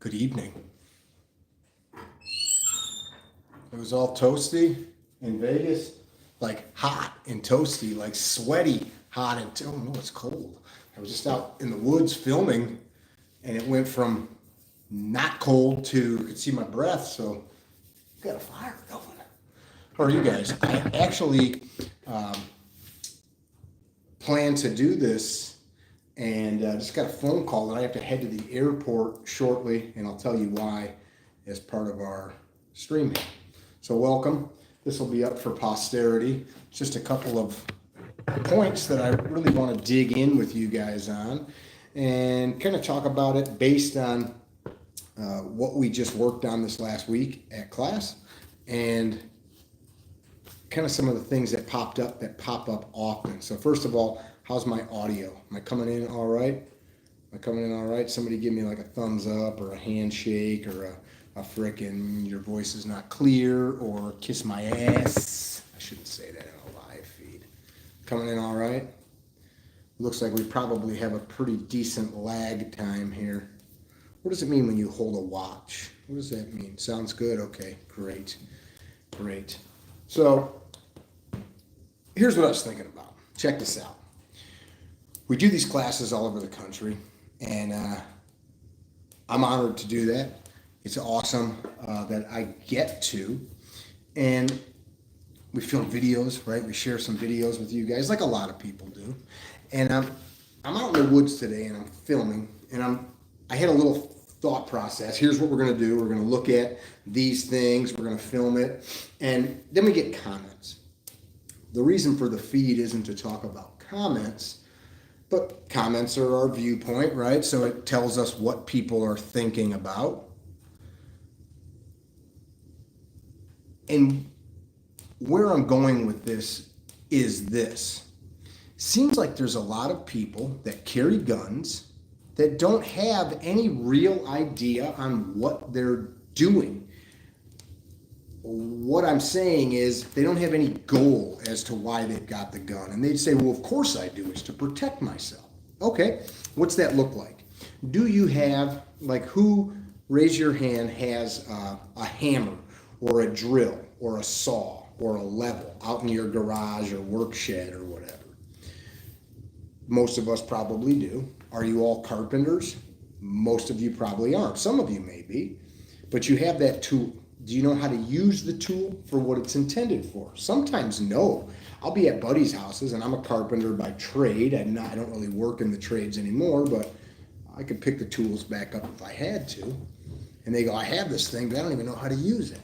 Good evening. It was all toasty in Vegas, like hot and toasty, like sweaty, hot and oh no, it's cold. I was just out in the woods filming, and it went from not cold to you could see my breath. So got a fire going. How are you guys? I actually plan to do this, and just got a phone call that I have to head to the airport shortly, and I'll tell you why as part of our streaming. So welcome. This will be up for posterity. Just a couple of points that I really want to dig in with you guys on and kind of talk about it based on what we just worked on this last week at class and kind of some of the things that popped up that pop up often. So first of all, how's my audio? Am I coming in all right? Am I coming in all right? Somebody give me like a thumbs up or a handshake or a frickin' your voice is not clear or kiss my ass. I shouldn't say that in a live feed. Coming in all right? Looks like we probably have a pretty decent lag time here. What does it mean when you hold a watch? What does that mean? Sounds good? Okay, great. Great. So here's what I was thinking about. Check this out. We do these classes all over the country, and I'm honored to do that. It's awesome that I get to. And we film videos, right? We share some videos with you guys, like a lot of people do. And I'm out in the woods today, and I'm filming, and I had a little thought process. Here's what we're going to do. We're going to look at these things. We're going to film it. And then we get comments. The reason for the feed isn't to talk about comments, but comments are our viewpoint, right? So it tells us what people are thinking about. And where I'm going with this is this. Seems like there's a lot of people that carry guns that don't have any real idea on what they're doing. What I'm saying is they don't have any goal as to why they've got the gun. And they'd say, well, of course I do. It's to protect myself. Okay, what's that look like? Do you have, like who, raise your hand, has a hammer or a drill or a saw or a level out in your garage or work shed or whatever? Most of us probably do. Are you all carpenters? Most of you probably aren't. Some of you may be, but you have that tool. Do you know how to use the tool for what it's intended for? Sometimes no. I'll be at buddies' houses, and I'm a carpenter by trade. I don't really work in the trades anymore, but I could pick the tools back up if I had to. And they go, I have this thing, but I don't even know how to use it.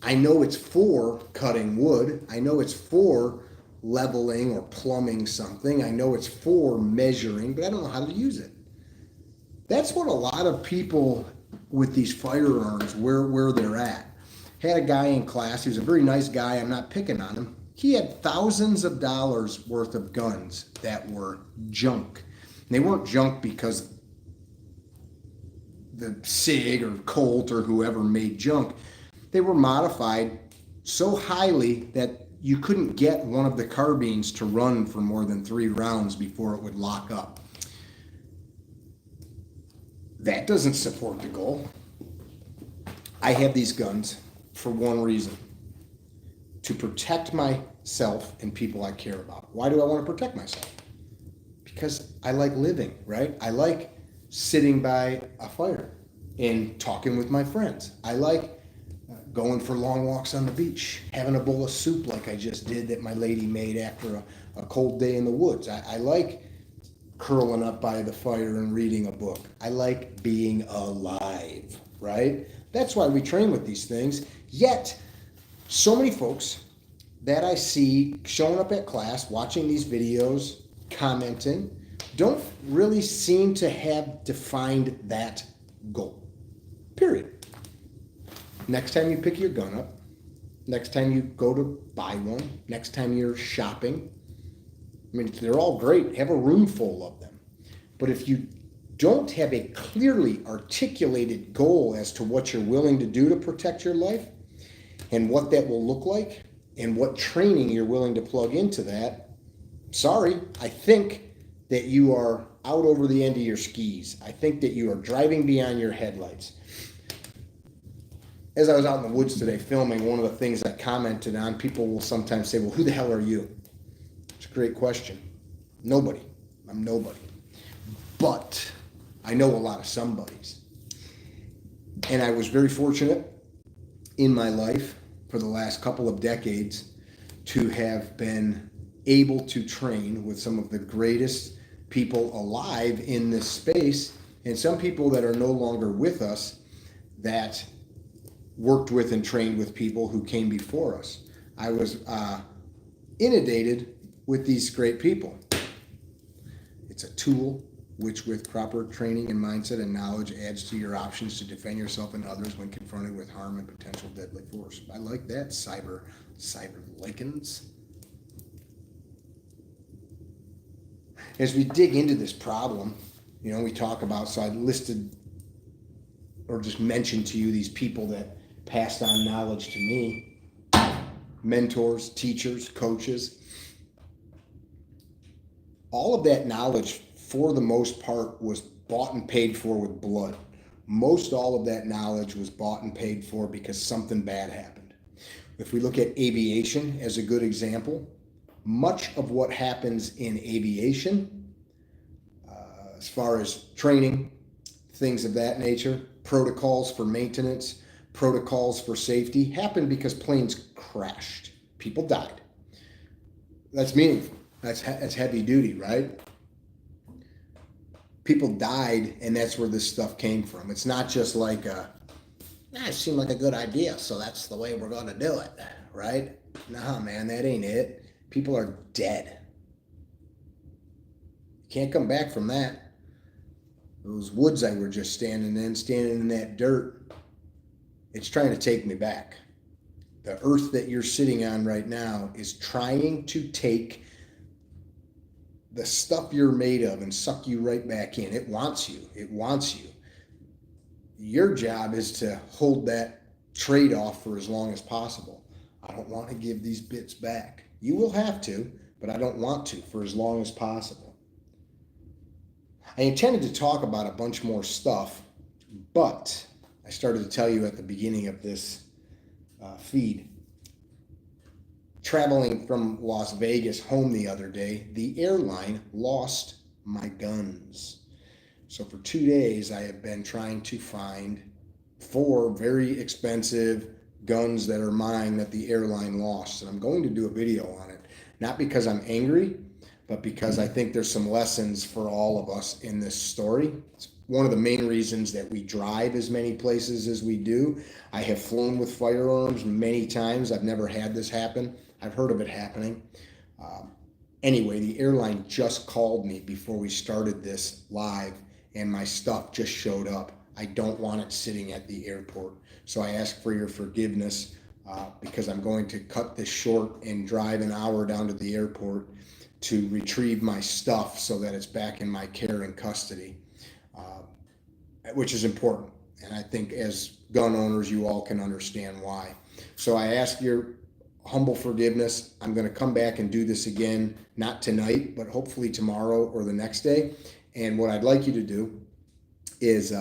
I know it's for cutting wood. I know it's for leveling or plumbing something. I know it's for measuring, but I don't know how to use it. That's what a lot of people with these firearms, where they're at. Had a guy in class, he was a very nice guy, I'm not picking on him. He had thousands of dollars worth of guns that were junk. And they weren't junk because the SIG or Colt or whoever made junk. They were modified so highly that you couldn't get one of the carbines to run for more than 3 rounds before it would lock up. That doesn't support the goal. I have these guns for one reason: to protect myself and people I care about. Why do I want to protect myself? Because I like living, right? I like sitting by a fire and talking with my friends. I like going for long walks on the beach, having a bowl of soup like I just did that my lady made after a cold day in the woods. I like curling up by the fire and reading a book. I like being alive, right? That's why we train with these things. Yet, so many folks that I see showing up at class, watching these videos, commenting, don't really seem to have defined that goal. Period. Next time you pick your gun up, next time you go to buy one, next time you're shopping, I mean, they're all great. Have a room full of them. But if you don't have a clearly articulated goal as to what you're willing to do to protect your life and what that will look like and what training you're willing to plug into that, sorry, I think that you are out over the end of your skis. I think that you are driving beyond your headlights. As I was out in the woods today filming, one of the things I commented on, people will sometimes say, well, who the hell are you? It's a great question. Nobody. I'm nobody. But I know a lot of somebodies. And I was very fortunate in my life for the last couple of decades to have been able to train with some of the greatest people alive in this space, and some people that are no longer with us that worked with and trained with people who came before us. I was inundated with these great people. It's a tool which, with proper training and mindset and knowledge, adds to your options to defend yourself and others when confronted with harm and potential deadly force. I like that, cyber lichens. As we dig into this problem, we talk about, so I listed or just mentioned to you these people that passed on knowledge to me, mentors, teachers, coaches. All of that knowledge, for the most part, was bought and paid for with blood. Most all of that knowledge was bought and paid for because something bad happened. If we look at aviation as a good example, much of what happens in aviation, as far as training, things of that nature, protocols for maintenance, protocols for safety, happened because planes crashed. People died. That's meaningful. That's heavy duty, right? People died, and that's where this stuff came from. It's not just like it seemed like a good idea, so that's the way we're going to do it, right? Nah, man, that ain't it. People are dead. You can't come back from that. Those woods I were just standing in that dirt, it's trying to take me back. The earth that you're sitting on right now is trying to take the stuff you're made of and suck you right back in. It wants you. It wants you. Your job is to hold that trade-off for as long as possible. I don't want to give these bits back. You will have to, but I don't want to for as long as possible. I intended to talk about a bunch more stuff, but I started to tell you at the beginning of this feed. Traveling from Las Vegas home the other day, the airline lost my guns. So for 2 days, I have been trying to find 4 very expensive guns that are mine that the airline lost. And I'm going to do a video on it, not because I'm angry, but because I think there's some lessons for all of us in this story. It's one of the main reasons that we drive as many places as we do. I have flown with firearms many times. I've never had this happen. I've heard of it happening. Anyway, the airline just called me before we started this live, and my stuff just showed up. I don't want it sitting at the airport. So I ask for your forgiveness because I'm going to cut this short and drive an hour down to the airport to retrieve my stuff so that it's back in my care and custody, which is important. And I think as gun owners, you all can understand why. So I ask your humble forgiveness. I'm going to come back and do this again, not tonight, but hopefully tomorrow or the next day. And what I'd like you to do is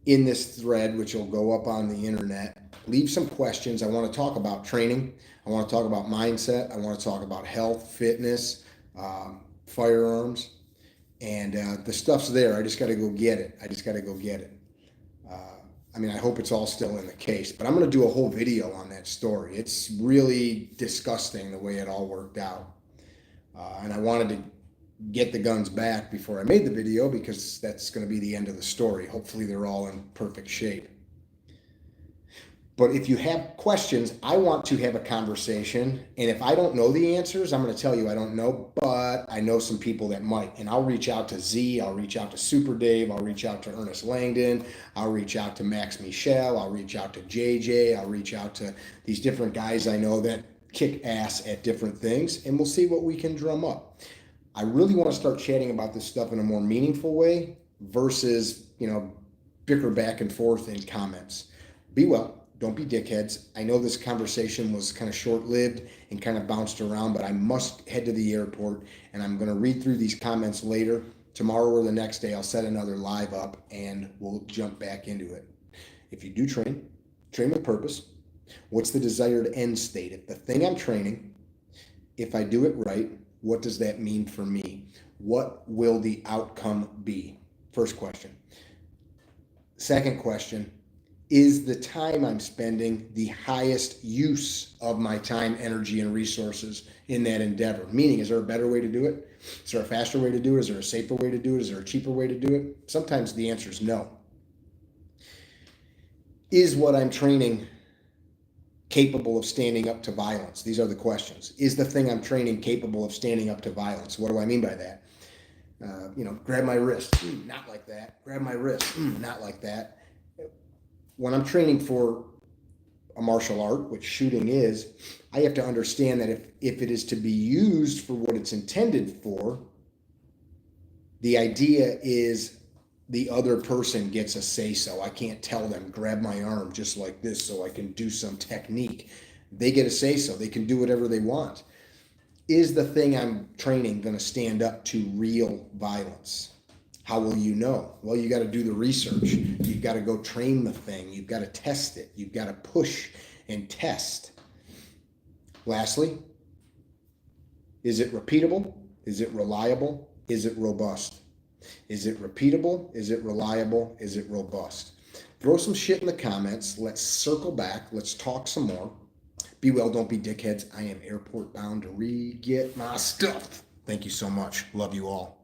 in this thread, which will go up on the internet, leave some questions. I want to talk about training. I want to talk about mindset. I want to talk about health, fitness, firearms, and the stuff's there. I just got to go get it. I hope it's all still in the case, but I'm going to do a whole video on that story. It's really disgusting the way it all worked out. And I wanted to get the guns back before I made the video because that's going to be the end of the story. Hopefully they're all in perfect shape. But if you have questions, I want to have a conversation. And if I don't know the answers, I'm going to tell you I don't know, but I know some people that might. And I'll reach out to Z, I'll reach out to Super Dave, I'll reach out to Ernest Langdon, I'll reach out to Max Michel, I'll reach out to JJ, I'll reach out to these different guys I know that kick ass at different things, and we'll see what we can drum up. I really want to start chatting about this stuff in a more meaningful way versus, bicker back and forth in comments. Be well. Don't be dickheads. I know this conversation was kind of short-lived and kind of bounced around, but I must head to the airport, and I'm going to read through these comments later, Tomorrow or the next day, I'll set another live up and we'll jump back into it. If you do train with purpose. What's the desired end state? If the thing I'm training, if I do it right, what does that mean for me? What will the outcome be? First question. Second question, is the time I'm spending the highest use of my time, energy, and resources in that endeavor? Meaning, is there a better way to do it? Is there a faster way to do it? Is there a safer way to do it? Is there a cheaper way to do it? Sometimes the answer is no. Is what I'm training capable of standing up to violence? These are the questions. Is the thing I'm training capable of standing up to violence? What do I mean by that? Grab my wrist, not like that. Grab my wrist, not like that. When I'm training for a martial art, which shooting is, I have to understand that if it is to be used for what it's intended for, the idea is the other person gets a say-so. I can't tell them, grab my arm just like this so I can do some technique. They get a say-so. They can do whatever they want. Is the thing I'm training going to stand up to real violence? How will you know? Well, you got to do the research. You've got to go train the thing. You've got to test it. You've got to push and test. Lastly, is it repeatable? Is it reliable? Is it robust? Is it repeatable? Is it reliable? Is it robust? Throw some shit in the comments. Let's circle back. Let's talk some more. Be well, don't be dickheads. I am airport bound to re-get my stuff. Thank you so much. Love you all.